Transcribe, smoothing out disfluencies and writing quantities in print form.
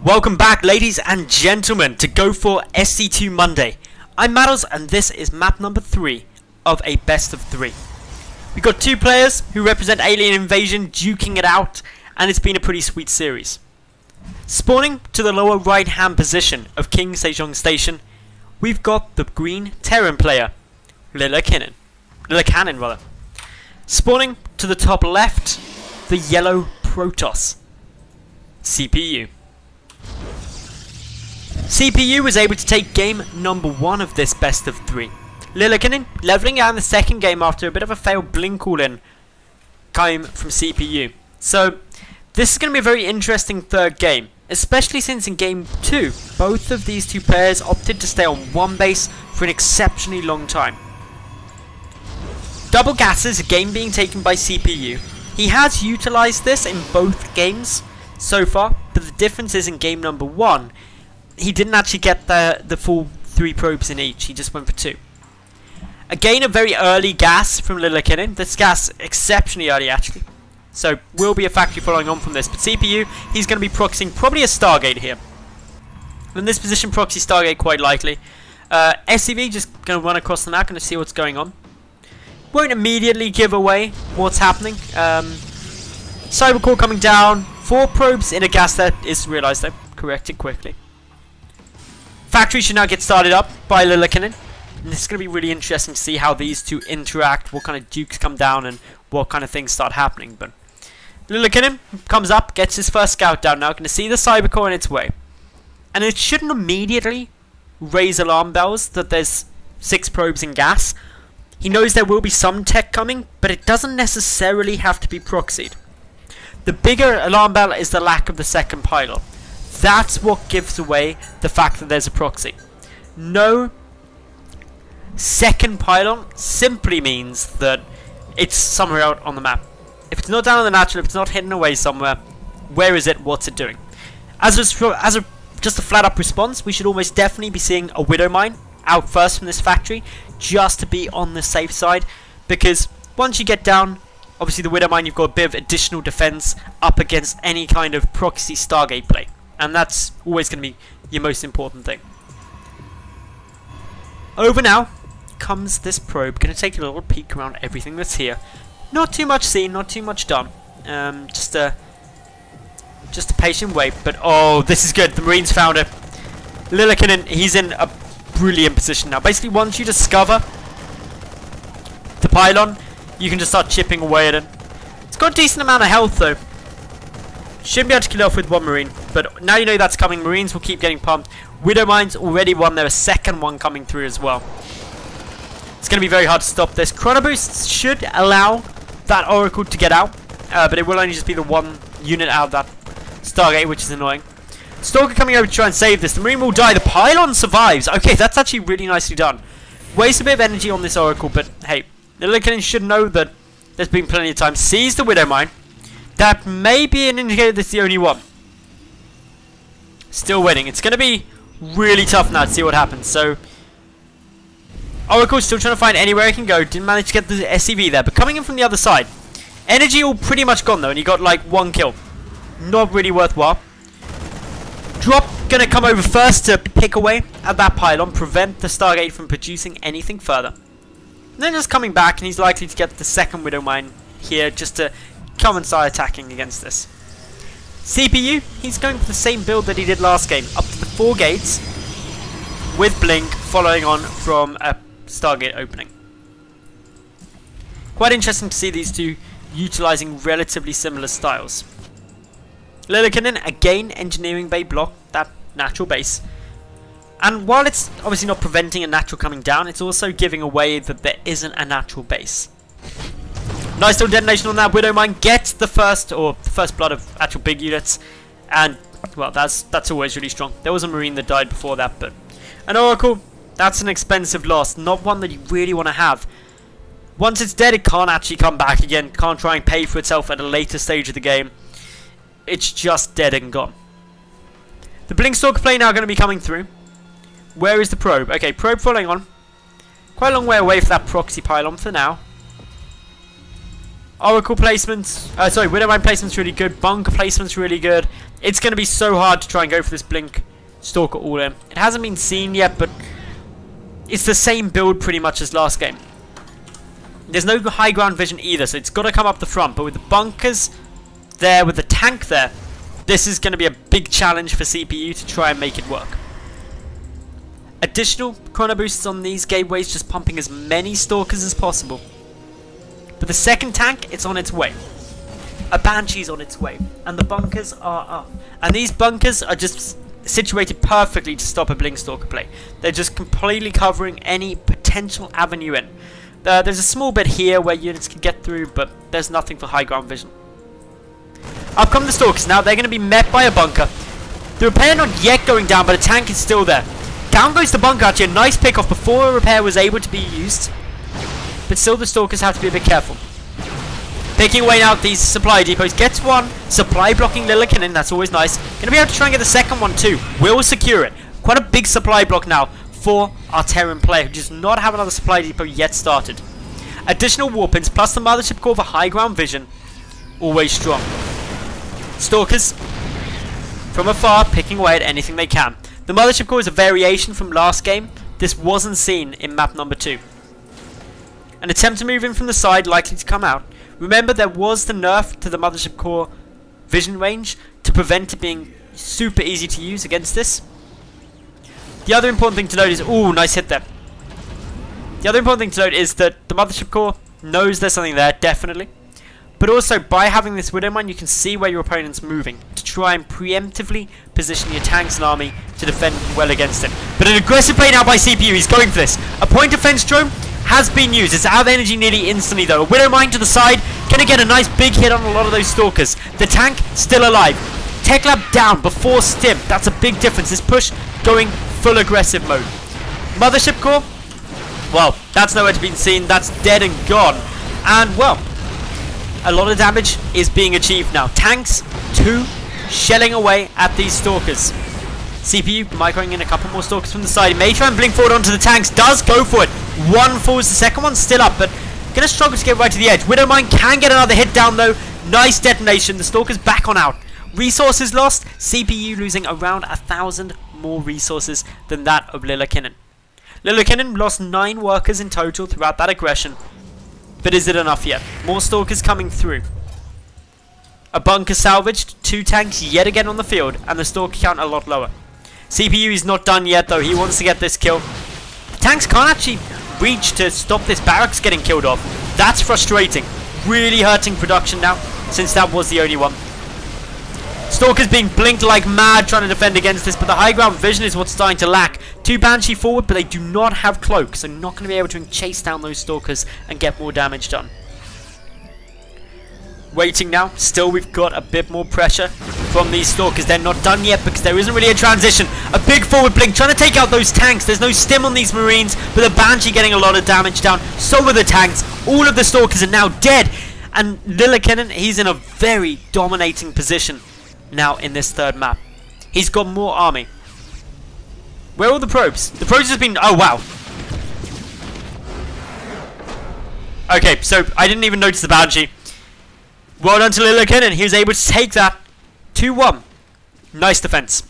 Welcome back, ladies and gentlemen, to Go For SC2 Monday. I'm Madals, and this is map number 3 of a best of 3. We've got two players who represent Alien Invasion duking it out, and it's been a pretty sweet series. Spawning to the lower right hand position of King Sejong Station, we've got the green Terran player, Lillekanin. Spawning to the top left, the yellow Protoss, CPU. CPU was able to take game number 1 of this best of 3. Lillekanin leveling out in the second game after a bit of a failed blink all-in came from CPU. So this is going to be a very interesting third game, especially since in game 2 both of these two players opted to stay on one base for an exceptionally long time. Double gases, a game being taken by CPU. He has utilised this in both games so far, but the difference is in game number 1 he didn't actually get the full 3 probes in each, he just went for 2. Again, a very early gas from Lillekanin. This gas exceptionally early actually, so will be a factory following on from this. But CPU, he's going to be proxying probably a Stargate here. In this position, proxy Stargate quite likely. SCV just going to run across the map, going to see what's going on. Won't immediately give away what's happening. Cybercore coming down. 4 probes in a gas that is realised though. Corrected quickly. Factory should now get started up by Lillekanin. And this is going to be really interesting to see how these two interact, what kind of dukes come down, and what kind of things start happening. But Lillekanin comes up, gets his first scout down now, going to see the Cybercore in its way. And it shouldn't immediately raise alarm bells that there's 6 probes in gas. He knows there will be some tech coming, but it doesn't necessarily have to be proxied. The bigger alarm bell is the lack of the second pylon. That's what gives away the fact that there's a proxy. No second pylon simply means that it's somewhere out on the map. If it's not down on the natural, if it's not hidden away somewhere, where is it? What's it doing? As just a flat up response, we should almost definitely be seeing a Widow Mine out first from this factory, just to be on the safe side, because once you get down, obviously the Widow Mine, you've got a bit of additional defense up against any kind of proxy Stargate play. And that's always going to be your most important thing. Over now comes this probe. Going to take a little peek around everything that's here. Not too much seen, not too much done. Just a patient wait. But oh, this is good. The Marines found it. Lillekanin, he's in a brilliant position now. Basically, once you discover the pylon, you can just start chipping away at it. It's got a decent amount of health though. Shouldn't be able to kill off with 1 Marine, but now you know that's coming. Marines will keep getting pumped. Widow Mine's already won. There's a second one coming through as well. It's going to be very hard to stop this. Chrono Boost should allow that Oracle to get out, but it will only just be the 1 unit out of that Stargate, which is annoying. Stalker coming over to try and save this. The Marine will die. The pylon survives. Okay, that's actually really nicely done. Waste a bit of energy on this Oracle, but hey, Lillekanin should know that there's been plenty of time. Sees the Widow Mine. That may be an indicator that's the only one. Still waiting. It's going to be really tough now to see what happens. So, Oracle's still trying to find anywhere it can go. Didn't manage to get the SCV there. But coming in from the other side. Energy all pretty much gone though. And he got like 1 kill. Not really worthwhile. Drop going to come over first to pick away at that pylon. Prevent the Stargate from producing anything further. And then just coming back. And he's likely to get the second Widow Mine here. Just to come and start attacking against this. CPU, he's going for the same build that he did last game, up to the 4 gates with Blink following on from a Stargate opening. Quite interesting to see these two utilising relatively similar styles. Lillekanin again engineering bay block, that natural base. And while it's obviously not preventing a natural coming down, it's also giving away that there isn't a natural base. Nice little detonation on that. Widow Mine gets the first blood of actual big units, and well, that's always really strong. There was a Marine that died before that, but an Oracle, that's an expensive loss, not one that you really want to have. Once it's dead, it can't actually come back again. Can't try and pay for itself at a later stage of the game. It's just dead and gone. The Blink Stalker play now going to be coming through. Where is the probe? Okay, probe following on. Quite a long way away for that proxy pylon for now. Oracle placements, Widowmine placement's really good, Bunker placement's really good. It's going to be so hard to try and go for this Blink Stalker all in. It hasn't been seen yet, but it's the same build pretty much as last game. There's no high ground vision either, so it's got to come up the front. But with the bunkers there, with the tank there, this is going to be a big challenge for CPU to try and make it work. Additional chrono boosts on these gateways, just pumping as many Stalkers as possible. But the second tank, it's on its way. A Banshee's on its way, and the bunkers are up. And these bunkers are just situated perfectly to stop a Blink Stalker play. They're just completely covering any potential avenue in. There's a small bit here where units can get through, but there's nothing for high ground vision. Up come the Stalkers now. They're going to be met by a bunker. The repair not yet going down, but a tank is still there. Down goes the bunker, actually a nice pick off before a repair was able to be used. But still the Stalkers have to be a bit careful. Picking away now at these supply depots. Gets one. Supply blocking Lillekanin, that's always nice. Going to be able to try and get the second one too. Will secure it. Quite a big supply block now for our Terran player, who does not have another supply depot yet started. Additional warpins plus the mothership core for high ground vision. Always strong. Stalkers from afar picking away at anything they can. The mothership core is a variation from last game. This wasn't seen in map number 2. An attempt to move in from the side likely to come out. Remember, there was the nerf to the mothership core vision range to prevent it being super easy to use against this. The other important thing to note is, ooh, nice hit there. The other important thing to note is that the mothership core knows there's something there, definitely. But also, by having this Widowmine, you can see where your opponent's moving to try and preemptively position your tanks and army to defend well against him. But an aggressive play now by CPU, he's going for this. A point defense drone has been used. It's out of energy nearly instantly though. A Widowmine to the side, gonna get a nice big hit on a lot of those Stalkers. The tank still alive. Tech Lab down before Stim. That's a big difference. This push going full aggressive mode. Mothership core, well, that's nowhere to be seen. That's dead and gone. And well, a lot of damage is being achieved now. Tanks 2 shelling away at these Stalkers. CPU microing in a couple more Stalkers from the side. He may try and blink forward onto the tanks. Does go for it. One falls. The second one's still up, but gonna struggle to get right to the edge. Widowmine can get another hit down though. Nice detonation. The Stalker's back on out. Resources lost. CPU losing around 1,000 more resources than that of Lillekanin. Lillekanin lost 9 workers in total throughout that aggression. But is it enough yet? More Stalkers coming through. A bunker salvaged. 2 tanks yet again on the field. And the Stalker count a lot lower. CPU is not done yet though. He wants to get this kill. The tanks can't actually reach to stop this barracks getting killed off. That's frustrating. Really hurting production now, since that was the only one. Stalkers being blinked like mad trying to defend against this, but the high ground vision is what's starting to lack. 2 Banshee forward, but they do not have cloaks, so not going to be able to chase down those Stalkers and get more damage done. Waiting now. Still, we've got a bit more pressure from these Stalkers. They're not done yet because there isn't really a transition. A big forward blink trying to take out those tanks. There's no stim on these Marines, but the Banshee getting a lot of damage down. So are the tanks. All of the Stalkers are now dead. And Lillekanin, he's in a very dominating position now in this third map. He's got more army. Where are all the probes? The probes have been... Oh, wow. Okay, so I didn't even notice the Banshee. Well done to Lillekanin. He was able to take that 2-1. Nice defense.